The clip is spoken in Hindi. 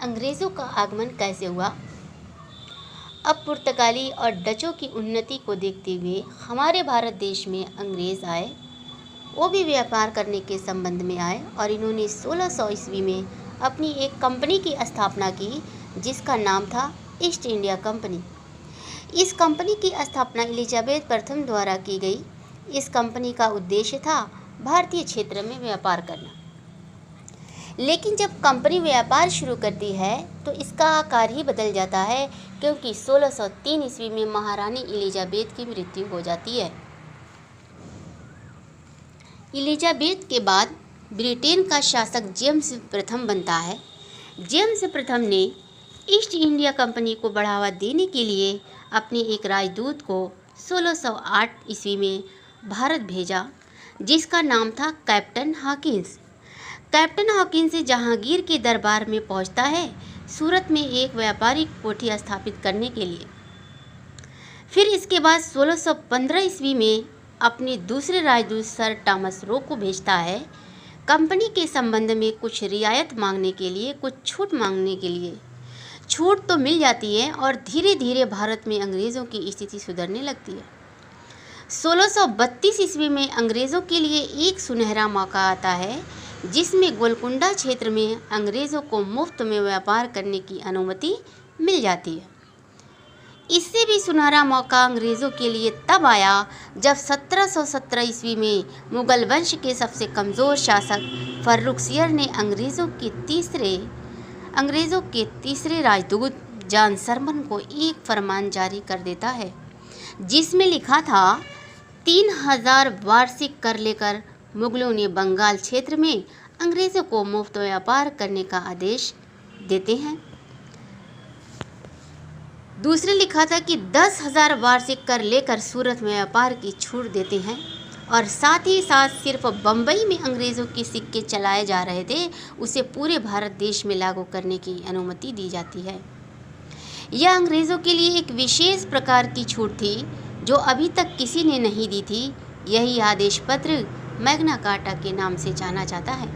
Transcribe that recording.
अंग्रेज़ों का आगमन कैसे हुआ। अब पुर्तगाली और डचों की उन्नति को देखते हुए हमारे भारत देश में अंग्रेज़ आए। वो भी व्यापार करने के संबंध में आए और इन्होंने 1600 ईस्वी में अपनी एक कंपनी की स्थापना की जिसका नाम था ईस्ट इंडिया कंपनी। इस कंपनी की स्थापना एलिजाबेथ प्रथम द्वारा की गई। इस कंपनी का उद्देश्य था भारतीय क्षेत्र में व्यापार करना। लेकिन जब कंपनी व्यापार शुरू करती है तो इसका आकार ही बदल जाता है, क्योंकि 1603 ईस्वी में महारानी एलिजाबेथ की मृत्यु हो जाती है। एलिजाबेथ के बाद ब्रिटेन का शासक जेम्स प्रथम बनता है। जेम्स प्रथम ने ईस्ट इंडिया कंपनी को बढ़ावा देने के लिए अपने एक राजदूत को 1608 ईस्वी में भारत भेजा जिसका नाम था captain Hawkins. Captain Hawkins Jahangir के दरबार में पहुंचता है सूरत में एक व्यापारिक कोठी स्थापित करने के लिए। फिर इसके बाद 1615 ईस्वी में अपने दूसरे राजदूत सर टॉमस रो को भेजता है कंपनी के संबंध में कुछ रियायत मांगने के लिए, कुछ छूट मांगने के लिए। छूट तो मिल जाती है और धीरे धीरे भारत में अंग्रेज़ों की स्थिति सुधरने लगती है। 1632 ईस्वी में अंग्रेज़ों के लिए एक सुनहरा मौका आता है जिसमें गोलकुंडा क्षेत्र में अंग्रेज़ों को मुफ्त में व्यापार करने की अनुमति मिल जाती है। इससे भी सुनहरा मौका अंग्रेज़ों के लिए तब आया जब 1717 ईस्वी में मुगल वंश के सबसे कमज़ोर शासक फर्रुखसियर ने अंग्रेज़ों के तीसरे राजदूत जॉन सरमन को एक फरमान जारी कर देता है जिसमें लिखा था 3000 वार्षिक कर लेकर मुगलों ने बंगाल क्षेत्र में अंग्रेज़ों को मुफ्त व्यापार करने का आदेश देते हैं। दूसरे लिखा था कि 10,000 वार्षिक कर लेकर सूरत में व्यापार की छूट देते हैं और साथ ही साथ सिर्फ बम्बई में अंग्रेज़ों के सिक्के चलाए जा रहे थे उसे पूरे भारत देश में लागू करने की अनुमति दी जाती है। यह अंग्रेज़ों के लिए एक विशेष प्रकार की छूट थी जो अभी तक किसी ने नहीं दी थी। यही आदेश पत्र मैग्ना कार्टा के नाम से जाना जाता है।